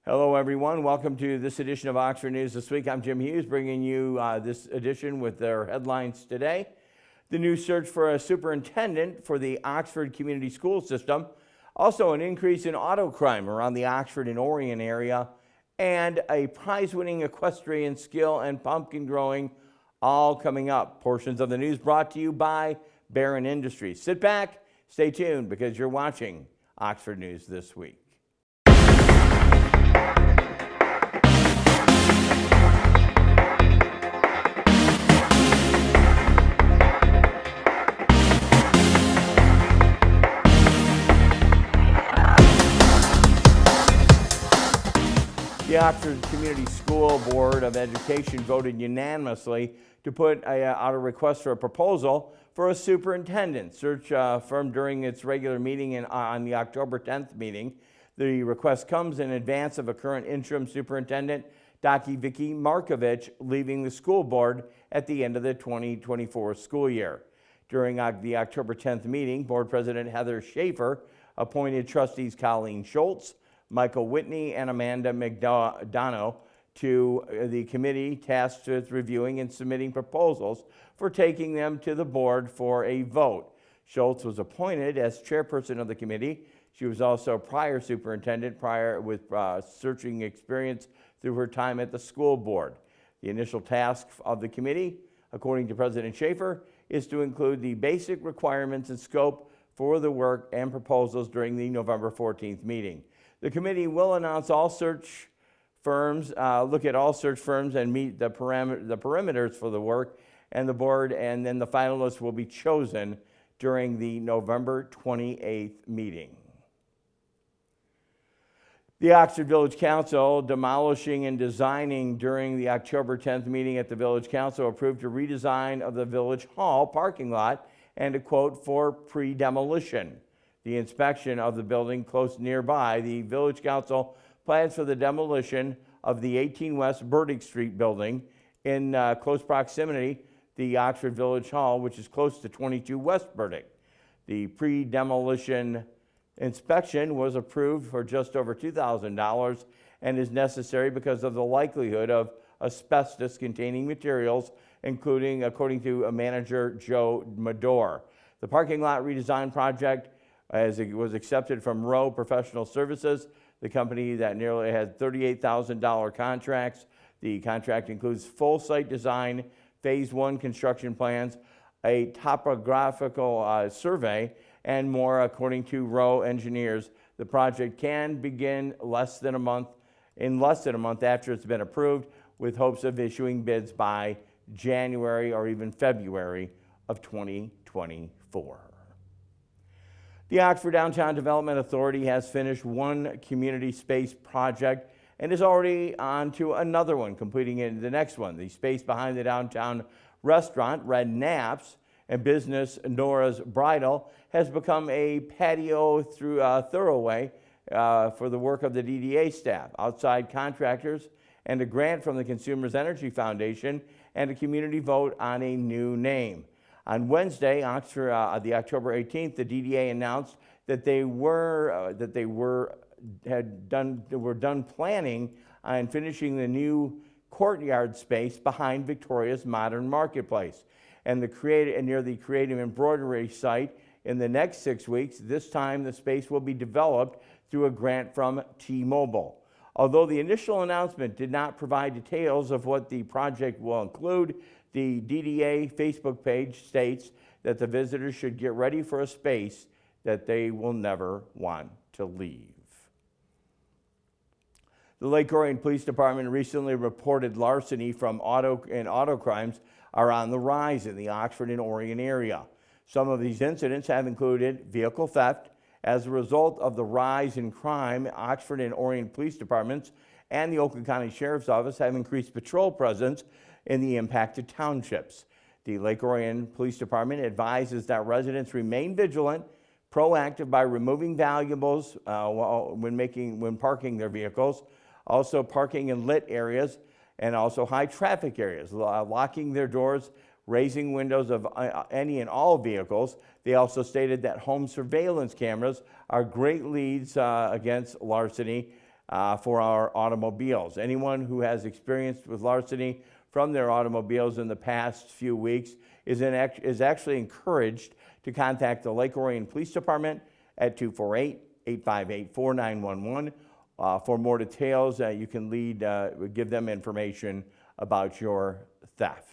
Hello, everyone. Welcome to this edition of Oxford News This Week. I'm Jim Hughes, bringing you this edition with their headlines today. The new search for a superintendent for the Oxford Community School System. Also, an increase in auto crime around the Oxford and Orion area. And a prize-winning equestrian skill and pumpkin growing, all coming up. Portions of the news brought to you by Barron Industries. Sit back, stay tuned, because you're watching Oxford News This Week. The Oxford Community School Board of Education voted unanimously to put out a request for a proposal for a superintendent search firm during its regular meeting on the October 10th meeting. The request comes in advance of a current interim superintendent, Dr. Vicki Markovich, leaving the school board at the end of the 2024 school year. During the October 10th meeting, Board President Heather Schaefer appointed trustees Colleen Schultz, Michael Whitney, and Amanda McDonough to the committee tasked with reviewing and submitting proposals for taking them to the board for a vote. Schultz was appointed as chairperson of the committee. She was also prior superintendent with searching experience through her time at the school board. The initial task of the committee, according to President Schaefer, is to include the basic requirements and scope for the work and proposals during the November 14th meeting. The committee will announce all search firms, look at all search firms and meet the perimeters for the work and the board, and then the finalists will be chosen during the November 28th meeting. The Oxford Village Council, demolishing and designing during the October 10th meeting at the Village Council, approved a redesign of the Village Hall parking lot and a quote for pre-demolition. The inspection of the building close nearby, the Village Council plans for the demolition of the 18 West Burdick Street building in close proximity to the Oxford Village Hall, which is close to 22 West Burdick. The pre-demolition inspection was approved for just over $2,000 and is necessary because of the likelihood of asbestos-containing materials, including, according to manager Joe Medor. The parking lot redesign project, as it was accepted from Rowe Professional Services, the company that nearly had $38,000 contracts. The contract includes full site design, phase 1 construction plans, a topographical survey, and more, according to Rowe engineers. The project can begin in less than a month after it's been approved, with hopes of issuing bids by January or even February of 2024. The Oxford Downtown Development Authority has finished one community space project and is already on to another one, completing the next one. The space behind the downtown restaurant, Red Naps, and business Nora's Bridal, has become a patio thoroughway for the work of the DDA staff, outside contractors, and a grant from the Consumers Energy Foundation, and a community vote on a new name. On Wednesday, the October 18th, the DDA announced that they were done planning on finishing the new courtyard space behind Victoria's Modern Marketplace and near the Creative Embroidery site in the next 6 weeks. This time, the space will be developed through a grant from T-Mobile. Although the initial announcement did not provide details of what the project will include, the DDA Facebook page states that the visitors should get ready for a space that they will never want to leave. The Lake Orion Police Department recently reported larceny from auto crimes are on the rise in the Oxford and Orion area. Some of these incidents have included vehicle theft. As a result of the rise in crime, Oxford and Orion Police Departments and the Oakland County Sheriff's Office have increased patrol presence in the impacted townships. The Lake Orion Police Department advises that residents remain vigilant, proactive by removing valuables when parking their vehicles, also parking in lit areas and also high traffic areas, locking their doors, raising windows of any and all vehicles. They also stated that home surveillance cameras are great leads against larceny for our automobiles. Anyone who has experienced with larceny from their automobiles in the past few weeks is actually encouraged to contact the Lake Orion Police Department at 248-858-4911. For more details, you can give them information about your theft.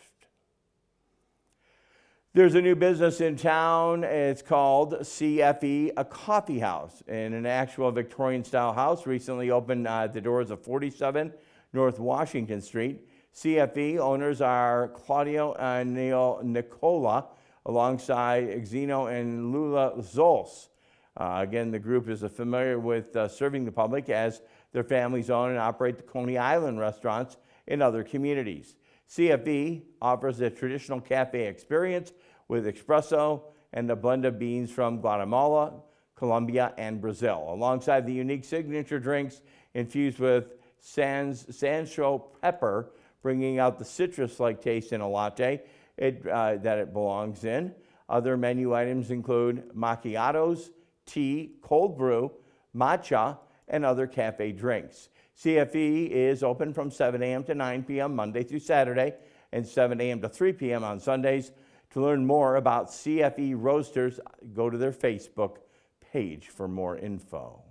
There's a new business in town. It's called CFE, a coffee house, and an actual Victorian-style house. Recently opened at the doors of 47 North Washington Street. CFE owners are Claudio and Neil Nicola, alongside Xeno and Lula Zols. Again, the group is familiar with serving the public as their families own and operate the Coney Island restaurants in other communities. CFE offers a traditional cafe experience with espresso and a blend of beans from Guatemala, Colombia, and Brazil, alongside the unique signature drinks infused with Sancho pepper, bringing out the citrus-like taste in a latte that it belongs in. Other menu items include macchiatos, tea, cold brew, matcha, and other cafe drinks. CFE is open from 7 a.m. to 9 p.m. Monday through Saturday and 7 a.m. to 3 p.m. on Sundays. To learn more about CFE Roasters, go to their Facebook page for more info.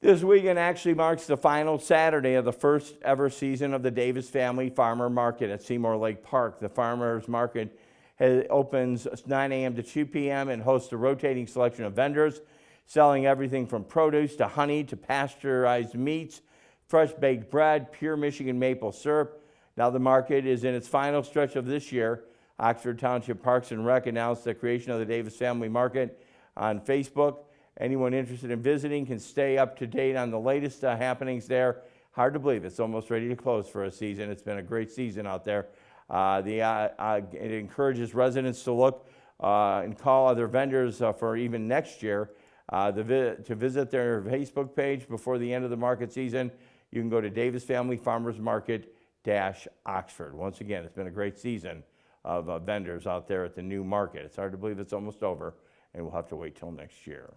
This weekend actually marks the final Saturday of the first ever season of the Davis Family Farmer Market at Seymour Lake Park. The Farmers Market opens 9 a.m. to 2 p.m. and hosts a rotating selection of vendors selling everything from produce to honey to pasteurized meats, fresh baked bread, pure Michigan maple syrup. Now the market is in its final stretch of this year. Oxford Township Parks and Rec announced the creation of the Davis Family Market on Facebook. Anyone interested in visiting can stay up to date on the latest happenings there. Hard to believe it's almost ready to close for a season. It's been a great season out there. It encourages residents to look and call other vendors for even next year. To visit their Facebook page before the end of the market season, you can go to Davis Family Farmers Market-Oxford. Once again, it's been a great season of vendors out there at the new market. It's hard to believe it's almost over, and we'll have to wait till next year.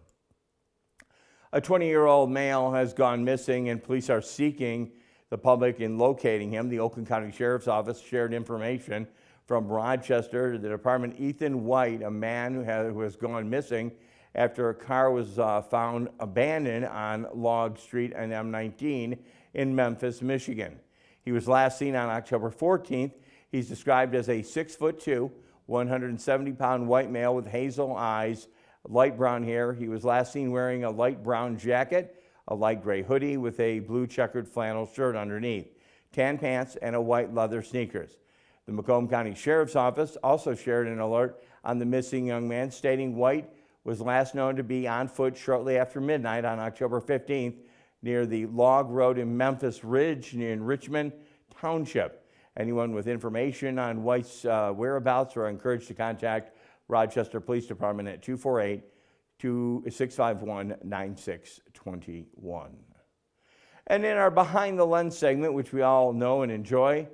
A 20-year-old male has gone missing, and police are seeking the public in locating him. The Oakland County Sheriff's Office shared information from Rochester to the department. Ethan White, a man who has gone missing after a car was found abandoned on Log Street and M19 in Memphis, Michigan. He was last seen on October 14th. He's described as a 6'2", 170-pound white male with hazel eyes, light brown hair. He was last seen wearing a light brown jacket, a light gray hoodie with a blue checkered flannel shirt underneath, tan pants, and a white leather sneakers. The Macomb County Sheriff's Office also shared an alert on the missing young man, stating White was last known to be on foot shortly after midnight on October 15th near the Log Road in Memphis Ridge in Richmond Township. Anyone with information on White's whereabouts are encouraged to contact Rochester Police Department at 248-651-9621. And in our Behind the Lens segment, which we all know and enjoy,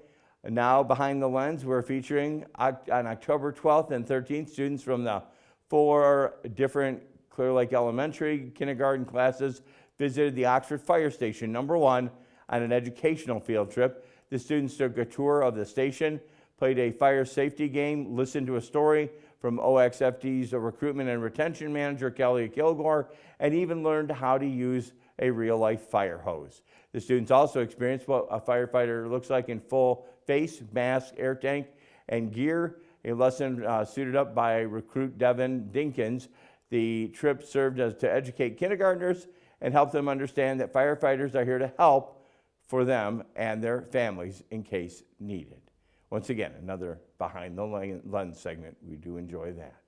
now Behind the Lens, we're featuring on October 12th and 13th students from the 4 different Clear Lake Elementary kindergarten classes visited the Oxford Fire Station #1 on an educational field trip. The students took a tour of the station, played a fire safety game, listened to a story from OXFD's recruitment and retention manager, Kelly Kilgore, and even learned how to use a real-life fire hose. The students also experienced what a firefighter looks like in full face, mask, air tank, and gear. A lesson suited up by recruit Devin Dinkins. The trip served to educate kindergartners and help them understand that firefighters are here to help for them and their families in case needed. Once again, another Behind the Lens segment. We do enjoy that.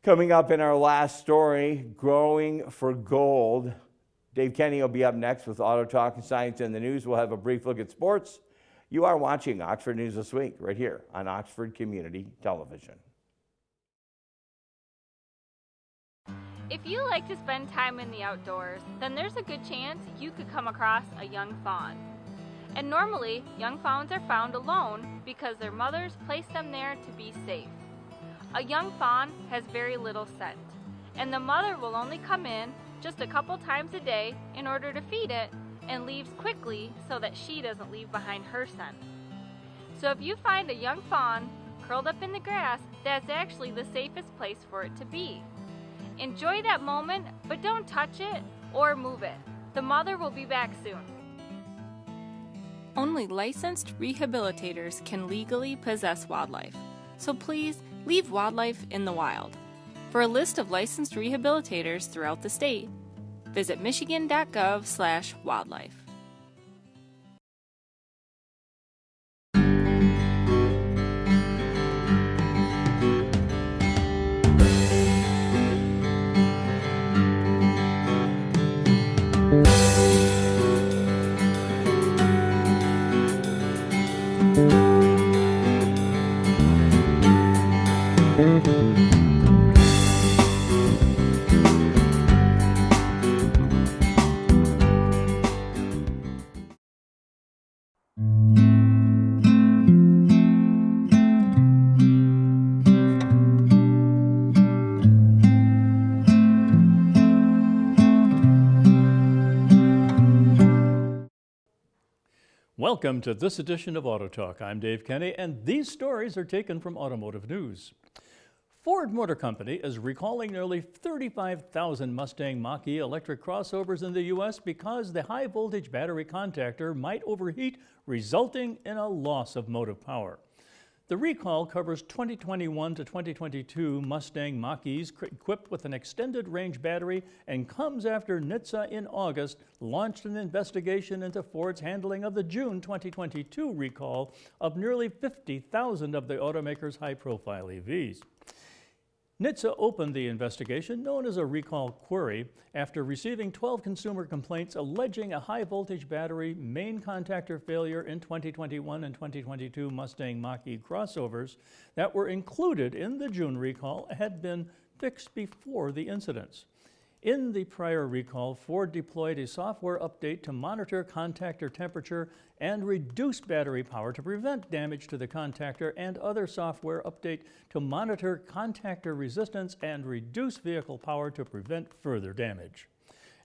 Coming up in our last story, Growing for Gold. Dave Kenny will be up next with Auto Talk and Science in the News. We'll have a brief look at sports. You are watching Oxford News This Week right here on Oxford Community Television. If you like to spend time in the outdoors, then there's a good chance you could come across a young fawn. And normally, young fawns are found alone because their mothers place them there to be safe. A young fawn has very little scent, and the mother will only come in just a couple times a day in order to feed it and leaves quickly so that she doesn't leave behind her scent. So if you find a young fawn curled up in the grass, that's actually the safest place for it to be. Enjoy that moment, but don't touch it or move it. The mother will be back soon. Only licensed rehabilitators can legally possess wildlife, so please leave wildlife in the wild. For a list of licensed rehabilitators throughout the state, visit michigan.gov/wildlife. Welcome to this edition of Auto Talk. I'm Dave Kenny, and these stories are taken from Automotive News. Ford Motor Company is recalling nearly 35,000 Mustang Mach-E electric crossovers in the U.S. because the high-voltage battery contactor might overheat, resulting in a loss of motive power. The recall covers 2021 to 2022 Mustang Mach-E's equipped with an extended range battery and comes after NHTSA in August launched an investigation into Ford's handling of the June 2022 recall of nearly 50,000 of the automaker's high-profile EVs. NHTSA opened the investigation, known as a recall query, after receiving 12 consumer complaints alleging a high-voltage battery main contactor failure in 2021 and 2022 Mustang Mach-E crossovers that were included in the June recall had been fixed before the incidents. In the prior recall, Ford deployed a software update to monitor contactor temperature and reduce battery power to prevent damage to the contactor, and other software update to monitor contactor resistance and reduce vehicle power to prevent further damage.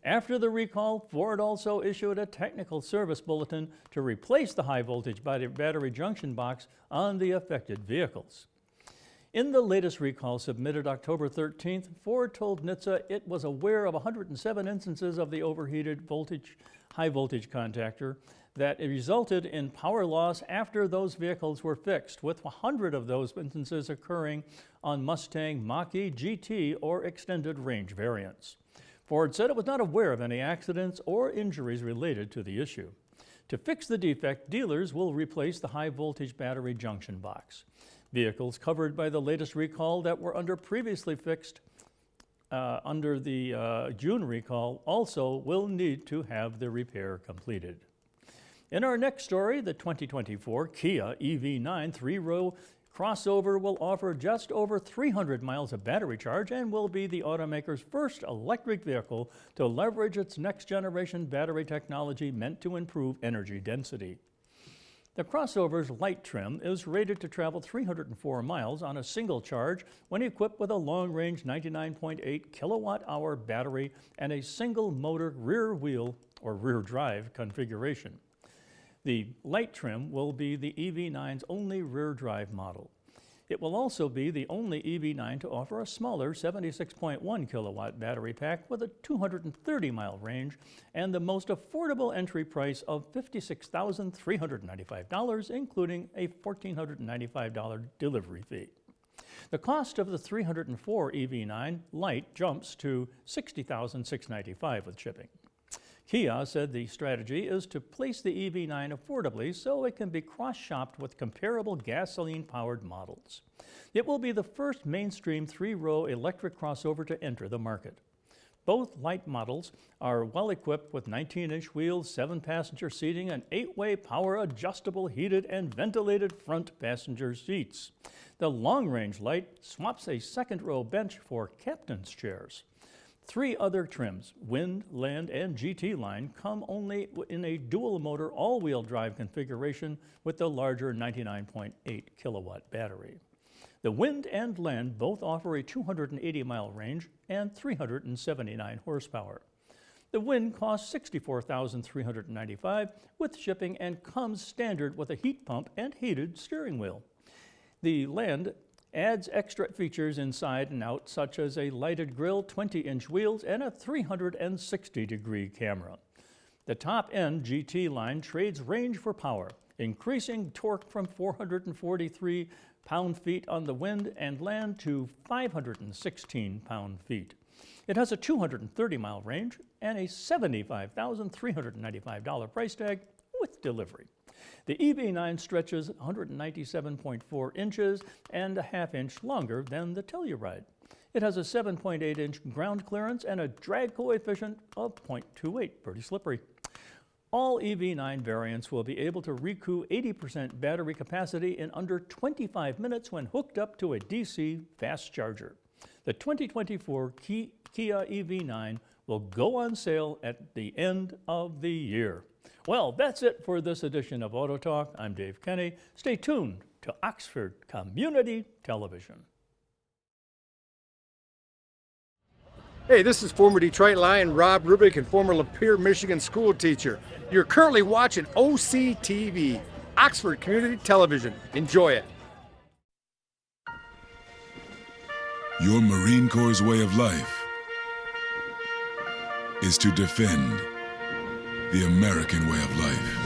After the recall, Ford also issued a technical service bulletin to replace the high-voltage battery junction box on the affected vehicles. In the latest recall submitted October 13th, Ford told NHTSA it was aware of 107 instances of the overheated high-voltage contactor that resulted in power loss after those vehicles were fixed, with 100 of those instances occurring on Mustang Mach-E GT or extended range variants. Ford said it was not aware of any accidents or injuries related to the issue. To fix the defect, dealers will replace the high-voltage battery junction box. Vehicles covered by the latest recall that were previously fixed under the June recall also will need to have the repair completed. In our next story, the 2024 Kia EV9 three-row crossover will offer just over 300 miles of battery charge and will be the automaker's first electric vehicle to leverage its next-generation battery technology meant to improve energy density. The crossover's light trim is rated to travel 304 miles on a single charge when equipped with a long-range 99.8 kilowatt-hour battery and a single-motor rear-wheel or rear-drive configuration. The light trim will be the EV9's only rear-drive model. It will also be the only EV9 to offer a smaller 76.1 kilowatt battery pack with a 230-mile range and the most affordable entry price of $56,395, including a $1,495 delivery fee. The cost of the 304 EV9 Lite jumps to $60,695 with shipping. Kia said the strategy is to place the EV9 affordably so it can be cross-shopped with comparable gasoline-powered models. It will be the first mainstream three-row electric crossover to enter the market. Both light models are well-equipped with 19-inch wheels, 7-passenger seating, and 8-way power-adjustable heated and ventilated front passenger seats. The long-range Lite swaps a second-row bench for captain's chairs. 3 other trims, Wind, Land, and GT line, come only in a dual-motor all-wheel drive configuration with the larger 99.8 kilowatt battery. The Wind and Land both offer a 280-mile range and 379 horsepower. The Wind costs $64,395 with shipping and comes standard with a heat pump and heated steering wheel. The Land adds extra features inside and out, such as a lighted grille, 20-inch wheels, and a 360-degree camera. The top-end GT line trades range for power, increasing torque from 443 pound-feet on the Wind and Land to 516 pound-feet. It has a 230-mile range and a $75,395 price tag with delivery. The EV9 stretches 197.4 inches and a half-inch longer than the Telluride. It has a 7.8-inch ground clearance and a drag coefficient of 0.28, pretty slippery. All EV9 variants will be able to recoup 80% battery capacity in under 25 minutes when hooked up to a DC fast charger. The 2024 Kia EV9 will go on sale at the end of the year. Well, that's it for this edition of Auto Talk. I'm Dave Kenny. Stay tuned to Oxford Community Television. Hey, this is former Detroit Lion Rob Rubick and former Lapeer, Michigan school teacher. You're currently watching OCTV, Oxford Community Television. Enjoy it. Your Marine Corps' way of life is to defend the American way of life.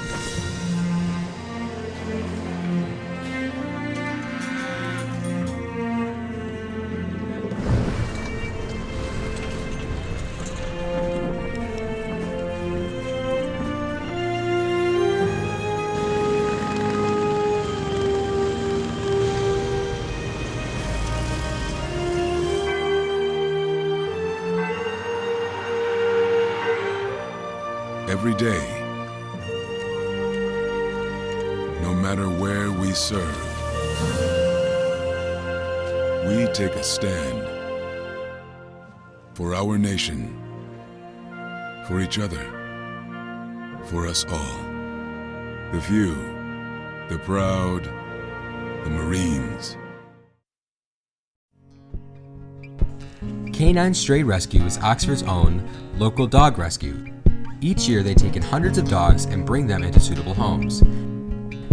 Every day, no matter where we serve, we take a stand for our nation, for each other, for us all. The few, the proud, the Marines. Canine Stray Rescue is Oxford's own local dog rescue. Each year they take in hundreds of dogs and bring them into suitable homes.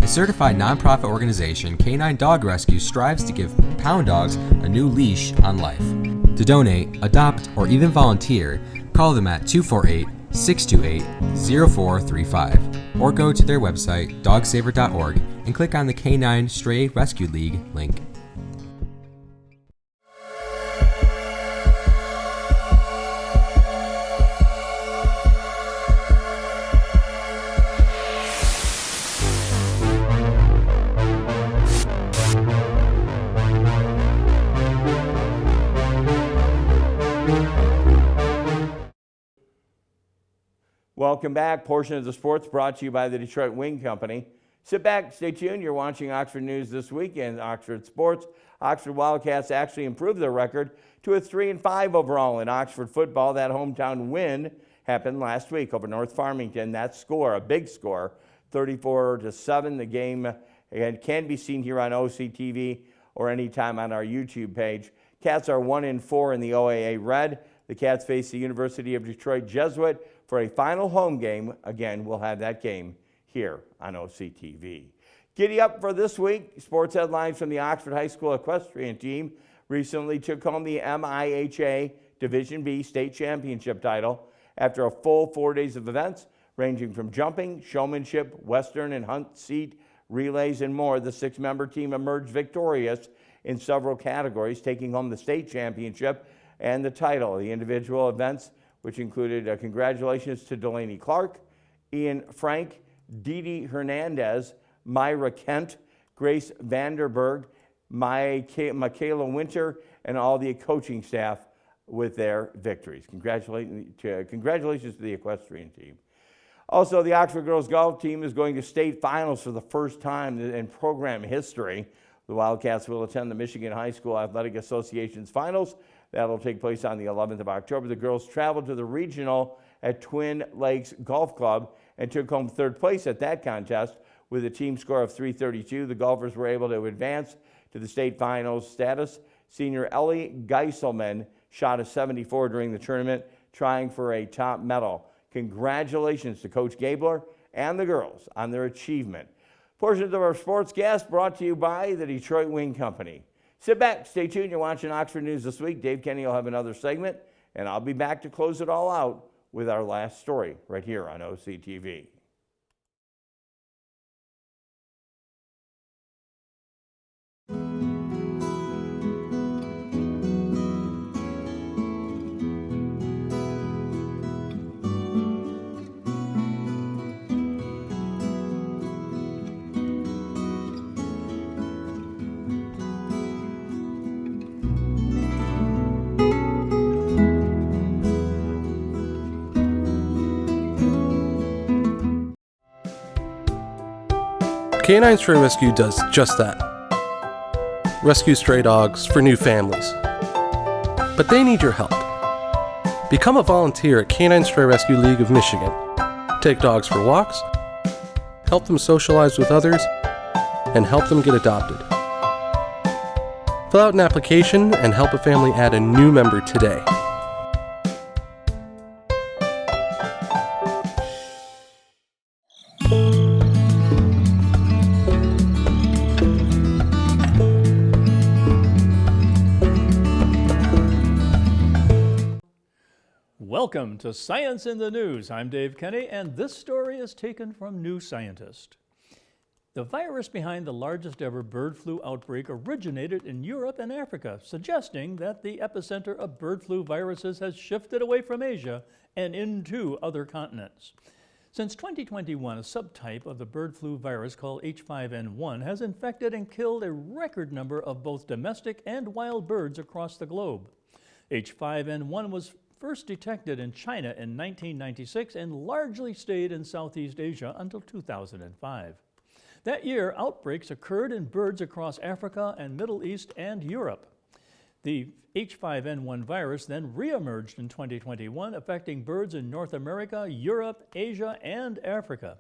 A certified nonprofit organization, Canine Dog Rescue strives to give pound dogs a new leash on life. To donate, adopt, or even volunteer, call them at 248-628-0435 or go to their website, dogsaver.org, and click on the Canine Stray Rescue League link. Welcome back. Portion of the sports brought to you by the Detroit Wing Company. Sit back, stay tuned. You're watching Oxford News This Weekend. Oxford Sports. Oxford Wildcats actually improved their record to a 3-5 overall in Oxford football. That hometown win happened last week over North Farmington. That score, a big score, 34-7. The game can be seen here on OCTV or anytime on our YouTube page. Cats are 1-4 in the OAA Red. The Cats face the University of Detroit Jesuit for a final home game. Again, we'll have that game here on OCTV. Giddy up for this week. Sports headlines from the Oxford High School equestrian team recently took home the MIHA Division B state championship title after a full 4 days of events ranging from jumping, showmanship, western and hunt seat, relays, and more. The 6-member team emerged victorious in several categories, taking home the state championship and the title. The individual events, which included congratulations to Delaney Clark, Ian Frank, Dee Dee Hernandez, Myra Kent, Grace Vanderberg, Michaela Winter, and all the coaching staff with their victories. Congratulations to the equestrian team. Also, the Oxford girls golf team is going to state finals for the first time in program history. The Wildcats will attend the Michigan High School Athletic Association's finals. That'll take place on the 11th of October. The girls traveled to the regional at Twin Lakes Golf Club and took home third place at that contest with a team score of 332. The golfers were able to advance to the state finals status. Senior Ellie Geiselman shot a 74 during the tournament trying for a top medal. Congratulations to Coach Gabler and the girls on their achievement. Portions of our sportscast brought to you by the Detroit Wing Company. Sit back, stay tuned. You're watching Oxford News This Week. Dave Kenny will have another segment, and I'll be back to close it all out with our last story right here on OCTV. Canine Stray Rescue does just that. Rescue stray dogs for new families. But they need your help. Become a volunteer at Canine Stray Rescue League of Michigan. Take dogs for walks, help them socialize with others, and help them get adopted. Fill out an application and help a family add a new member today. Welcome to Science in the News. I'm Dave Kenny, and this story is taken from New Scientist. The virus behind the largest ever bird flu outbreak originated in Europe and Africa, suggesting that the epicenter of bird flu viruses has shifted away from Asia and into other continents. Since 2021, a subtype of the bird flu virus called H5N1 has infected and killed a record number of both domestic and wild birds across the globe. H5N1 was first detected in China in 1996 and largely stayed in Southeast Asia until 2005. That year, outbreaks occurred in birds across Africa and Middle East and Europe. The H5N1 virus then reemerged in 2021, affecting birds in North America, Europe, Asia, and Africa.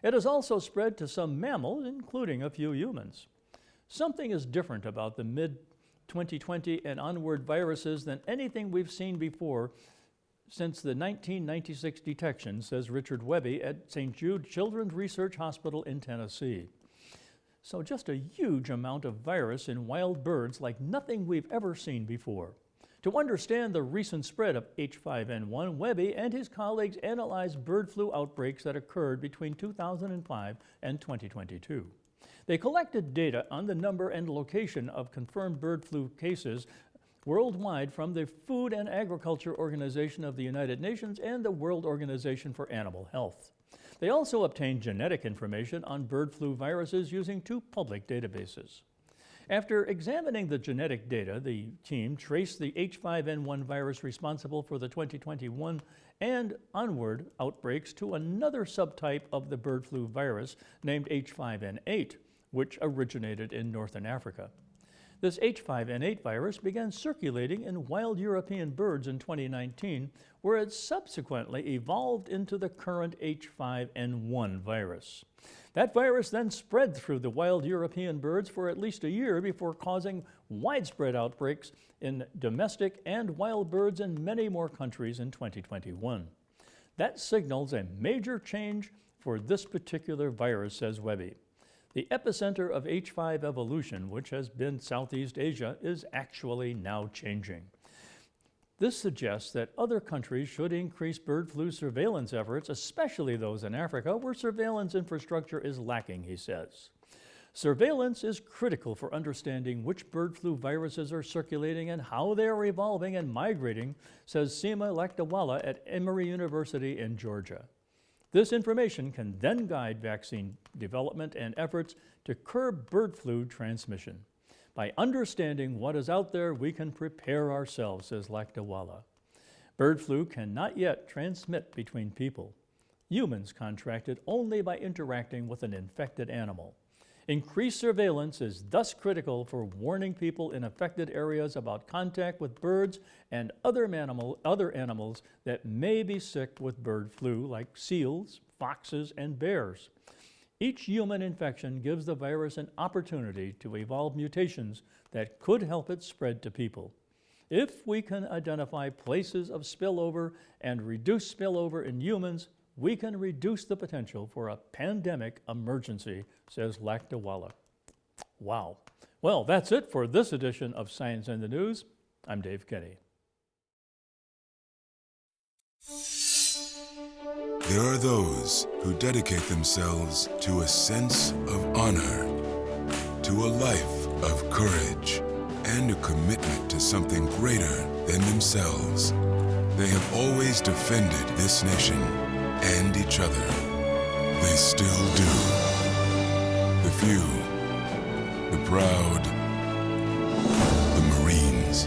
It has also spread to some mammals, including a few humans. Something is different about the mid-2020 and onward viruses than anything we've seen before since the 1996 detection, says Richard Webby at St. Jude Children's Research Hospital in Tennessee. So just a huge amount of virus in wild birds like nothing we've ever seen before. To understand the recent spread of H5N1, Webby and his colleagues analyzed bird flu outbreaks that occurred between 2005 and 2022. They collected data on the number and location of confirmed bird flu cases worldwide from the Food and Agriculture Organization of the United Nations and the World Organization for Animal Health. They also obtained genetic information on bird flu viruses using two public databases. After examining the genetic data, the team traced the H5N1 virus responsible for the 2021 and onward outbreaks to another subtype of the bird flu virus named H5N8, which originated in Northern Africa. This H5N8 virus began circulating in wild European birds in 2019, where it subsequently evolved into the current H5N1 virus. That virus then spread through the wild European birds for at least a year before causing widespread outbreaks in domestic and wild birds in many more countries in 2021. That signals a major change for this particular virus, says Webby. The epicenter of H5 evolution, which has been Southeast Asia, is actually now changing. This suggests that other countries should increase bird flu surveillance efforts, especially those in Africa, where surveillance infrastructure is lacking, he says. Surveillance is critical for understanding which bird flu viruses are circulating and how they are evolving and migrating, says Seema Lakdawala at Emory University in Georgia. This information can then guide vaccine development and efforts to curb bird flu transmission. By understanding what is out there, we can prepare ourselves, says Lakdawala. Bird flu cannot yet transmit between people. Humans contract it only by interacting with an infected animal. Increased surveillance is thus critical for warning people in affected areas about contact with birds and other animals that may be sick with bird flu, like seals, foxes, and bears. Each human infection gives the virus an opportunity to evolve mutations that could help it spread to people. If we can identify places of spillover and reduce spillover in humans, we can reduce the potential for a pandemic emergency, says Lakdawalla. Wow. Well, that's it for this edition of Science in the News. I'm Dave Kenny. There are those who dedicate themselves to a sense of honor, to a life of courage, and a commitment to something greater than themselves. They have always defended this nation and each other. They still do. The few, the proud, the Marines.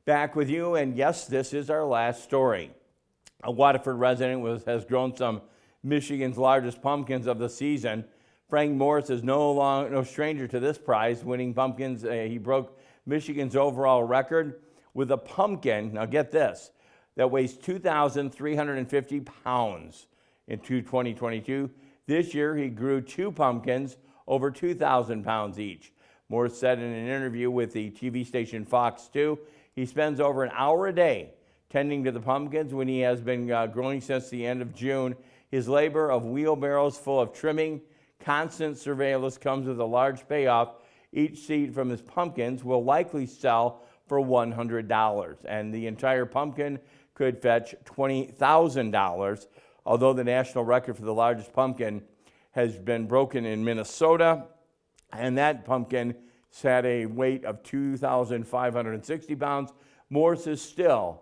Back with you, and yes, this is our last story. A Waterford resident has grown some Michigan's largest pumpkins of the season. Frank Morris is no stranger to this prize, winning pumpkins. He broke Michigan's overall record with a pumpkin, now get this, that weighs 2,350 pounds in 2022. This year, he grew 2 pumpkins over 2,000 pounds each. Morris said in an interview with the TV station Fox 2, he spends over an hour a day tending to the pumpkins when he has been growing since the end of June. His labor of wheelbarrows full of trimming, constant surveillance comes with a large payoff. Each seed from his pumpkins will likely sell for $100, and the entire pumpkin could fetch $20,000, although the national record for the largest pumpkin has been broken in Minnesota, and that pumpkin had a weight of 2,560 pounds. Morse is still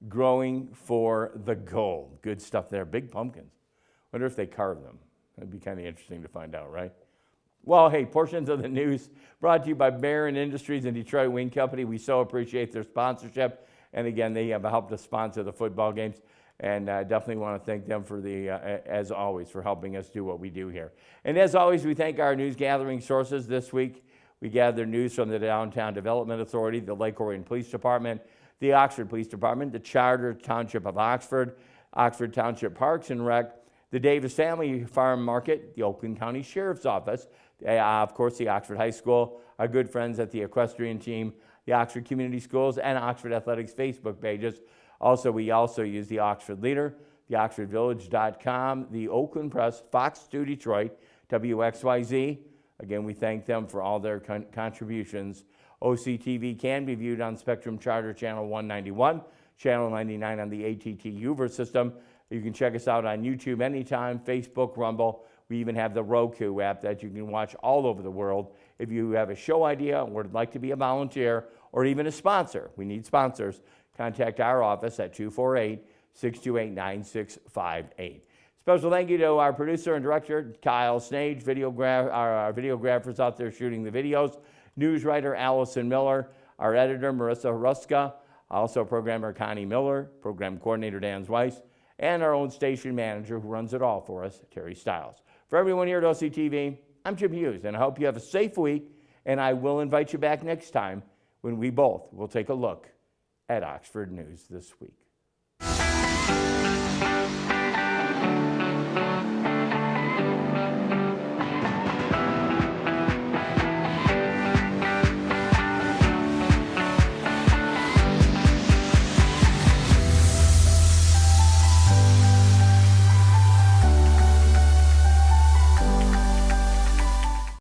growing for the gold. Good stuff there. Big pumpkins. Wonder if they carve them. That'd be kind of interesting to find out, right? Well, hey, portions of the news brought to you by Barron Industries and Detroit Wing Company. We so appreciate their sponsorship. And again, they have helped us sponsor the football games. And I definitely want to thank them for as always, for helping us do what we do here. And as always, we thank our news gathering sources this week. We gather news from the Downtown Development Authority, the Lake Orion Police Department, the Oxford Police Department, the Charter Township of Oxford, Oxford Township Parks and Rec, the Davis Family Farm Market, the Oakland County Sheriff's Office, of course, the Oxford High School, our good friends at the equestrian team, the Oxford Community Schools, and Oxford Athletics Facebook pages. We also use the Oxford Leader, the OxfordVillage.com, the Oakland Press, Fox 2 Detroit, WXYZ. Again, we thank them for all their contributions. OCTV can be viewed on Spectrum Charter Channel 191, Channel 99 on the ATT Uver system. You can check us out on YouTube anytime, Facebook, Rumble. We even have the Roku app that you can watch all over the world. If you have a show idea or would like to be a volunteer or even a sponsor, we need sponsors, contact our office at 248-628-9658. Special thank you to our producer and director, Kyle Snage, our videographers out there shooting the videos, news writer Allison Miller, our editor Marissa Ruska, also programmer Connie Miller, program coordinator Dan Weiss, and our own station manager who runs it all for us, Terry Stiles. For everyone here at OCTV, I'm Jim Hughes, and I hope you have a safe week, and I will invite you back next time when we both will take a look at Oxford News This Week.